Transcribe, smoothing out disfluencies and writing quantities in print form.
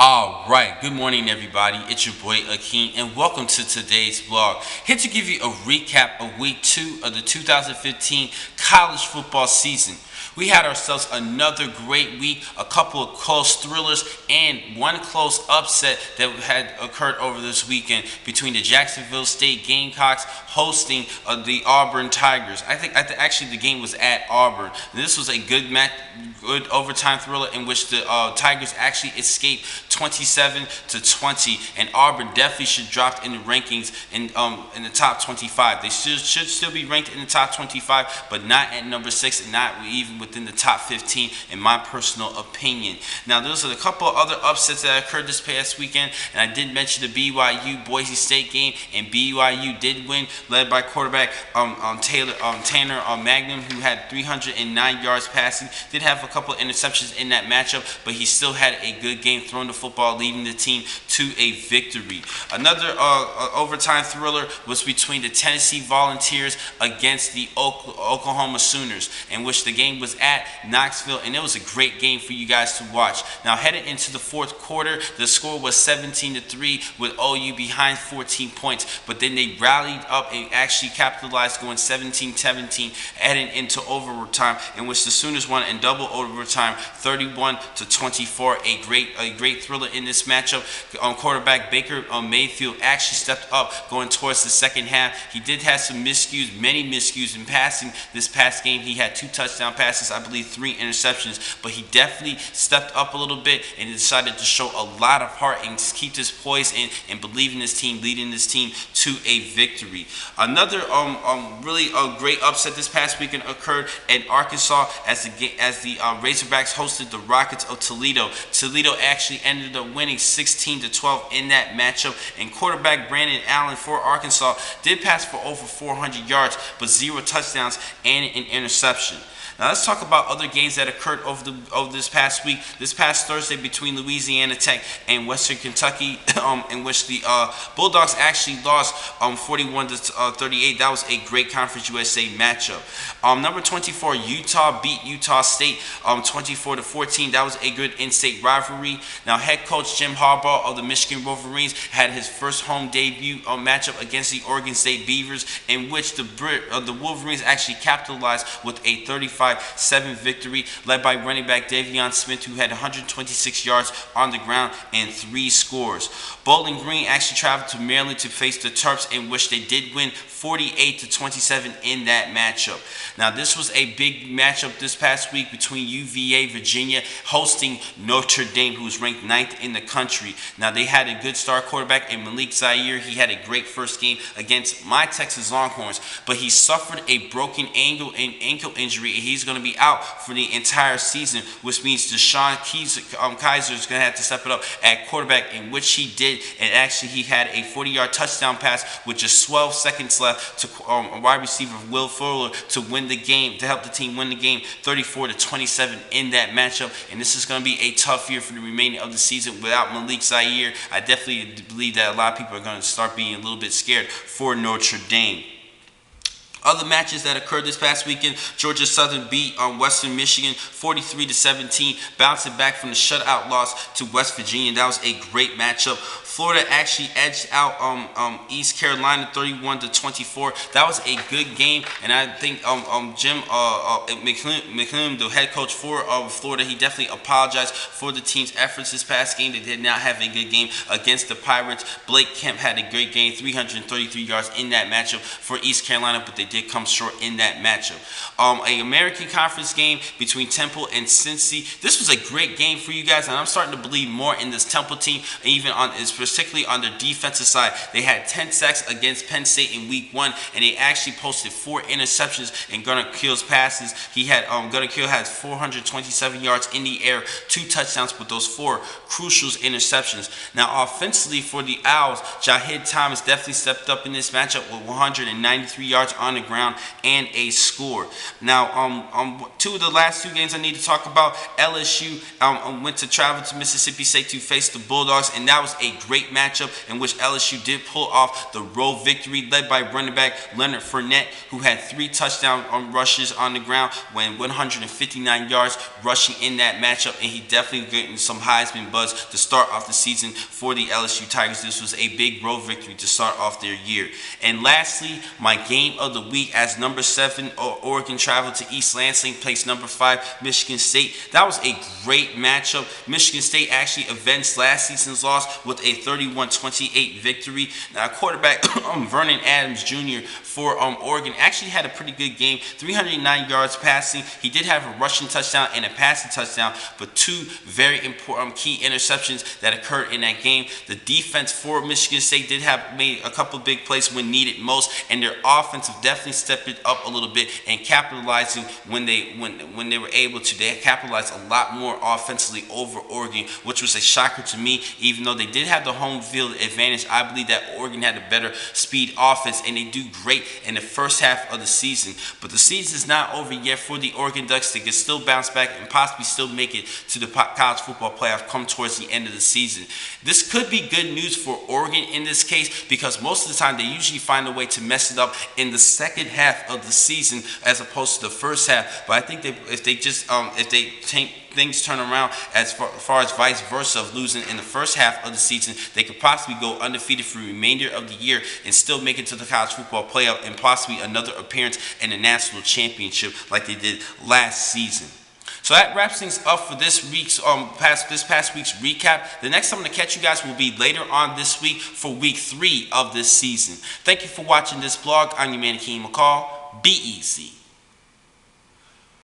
All right, good morning, everybody. It's your boy Akeem, and welcome to today's vlog. Here to give you a recap of week 2 of the 2015 college football season. We had ourselves another great week, a couple of close thrillers, and one close upset that had occurred over this weekend between the Jacksonville State Gamecocks hosting the Auburn Tigers. I think actually the game was at Auburn. This was a good match, good overtime thriller in which the Tigers actually escaped 27-20, and Auburn definitely should drop in the rankings in the top 25. They should still be ranked in the top 25, but not at number 6 and not even within the top 15 in my personal opinion. Now, there's a couple of other upsets that occurred this past weekend, and I did mention the BYU Boise State game, and BYU did win, led by quarterback Tanner Magnum, who had 309 yards passing. Did have a couple of interceptions in that matchup, but he still had a good game throwing the football, leading the team to a victory. Another overtime thriller was between the Tennessee Volunteers against the Oklahoma Sooners, in which the game was at Knoxville, and it was a great game for you guys to watch. Now, headed into the fourth quarter, the score was 17-3 with OU behind 14 points, but then they rallied up and actually capitalized, going 17-17, heading into overtime, in which the Sooners won in double overtime, 31-24. A great thriller in this matchup. Quarterback Baker Mayfield actually stepped up going towards the second half. He did have some miscues, many miscues in passing this past game. He had 2 touchdown passes, I believe 3 interceptions, but he definitely stepped up a little bit and decided to show a lot of heart and just keep this poise and believe in this team, leading this team to a victory. Another really great upset this past weekend occurred in Arkansas as the Razorbacks hosted the Rockets of Toledo. Toledo actually ended up winning 16-12 in that matchup, and quarterback Brandon Allen for Arkansas did pass for over 400 yards, but 0 touchdowns and an interception. Now let's talk about other games that occurred over this past week. This past Thursday between Louisiana Tech and Western Kentucky, in which the Bulldogs actually lost 41-38. That was a great Conference USA matchup. Number 24, Utah beat Utah State 24-14. That was a good in-state rivalry. Now, head coach Jim Harbaugh of the Michigan Wolverines had his first home debut matchup against the Oregon State Beavers, in which the Wolverines actually capitalized with a 35-7 victory, led by running back Davion Smith, who had 126 yards on the ground and 3 scores. Bowling Green actually traveled to Maryland to face the Terps, in which they did win 48-27 in that matchup. Now, this was a big matchup this past week between UVA Virginia hosting Notre Dame, who's ranked 9th in the country. Now, they had a good star quarterback in Malik Zaire. He had a great first game against my Texas Longhorns, but he suffered a broken ankle injury, and he's going to be out for the entire season, which means Deshaun Kaiser is going to have to step it up at quarterback, in which he did, and actually he had a 40-yard touchdown pass with just 12 seconds left to wide receiver Will Fuller to win the game, to help the team win the game 34-27 in that matchup. And this is going to be a tough year for the remaining of the season without Malik Zaire. I definitely believe that a lot of people are going to start being a little bit scared for Notre Dame. Other matches that occurred this past weekend: Georgia Southern beat Western Michigan 43-17, bouncing back from the shutout loss to West Virginia. That was a great matchup. Florida actually edged out East Carolina 31-24. That was a good game, and I think Jim McClellan, the head coach for Florida, he definitely apologized for the team's efforts this past game. They did not have a good game against the Pirates. Blake Kemp had a great game, 333 yards in that matchup for East Carolina, but they did come short in that matchup. An American Conference game between Temple and Cincy. This was a great game for you guys, and I'm starting to believe more in this Temple team, even particularly on their defensive side. They had 10 sacks against Penn State in week 1, and they actually posted 4 interceptions in Gunnar Keel's passes. Gunnar Keel had 427 yards in the air, 2 touchdowns with those 4 crucial interceptions. Now, offensively for the Owls, Jahid Thomas definitely stepped up in this matchup with 193 yards on the ground and a score. Now, two of the last two games I need to talk about. LSU went to travel to Mississippi State to face the Bulldogs, and that was a great matchup in which LSU did pull off the road victory, led by running back Leonard Fournette, who had 3 touchdown rushes on the ground, when 159 yards rushing in that matchup, and he definitely getting some Heisman buzz to start off the season for the LSU Tigers. This was a big road victory to start off their year. And lastly, my game of the week, as number 7 Oregon traveled to East Lansing, placed number 5 Michigan State. That was a great matchup. Michigan State actually avenged last season's loss with a 31-28 victory. Now, quarterback Vernon Adams Jr. for Oregon actually had a pretty good game, 309 yards passing. He did have a rushing touchdown and a passing touchdown, but 2 very important key interceptions that occurred in that game. The defense for Michigan State did have made a couple big plays when needed most, and their offense definitely stepped it up a little bit and capitalizing when they were able to. They capitalized a lot more offensively over Oregon, which was a shocker to me. Even though they did have the home field advantage, I believe that Oregon had a better speed offense, and they do great in the first half of the season. But the season is not over yet for the Oregon Ducks. They can still bounce back and possibly still make it to the college football playoff come towards the end of the season. This could be good news for Oregon in this case, because most of the time they usually find a way to mess it up in the second half of the season as opposed to the first half. But I think if things turn around as far as vice versa of losing in the first half of the season, they could possibly go undefeated for the remainder of the year and still make it to the college football playoff and possibly another appearance in the national championship like they did last season. So that wraps things up for this past week's recap. The next time I'm going to catch you guys will be later on this week for week 3 of this season. Thank you for watching this vlog. I'm your man, Akeem McCall. Be easy.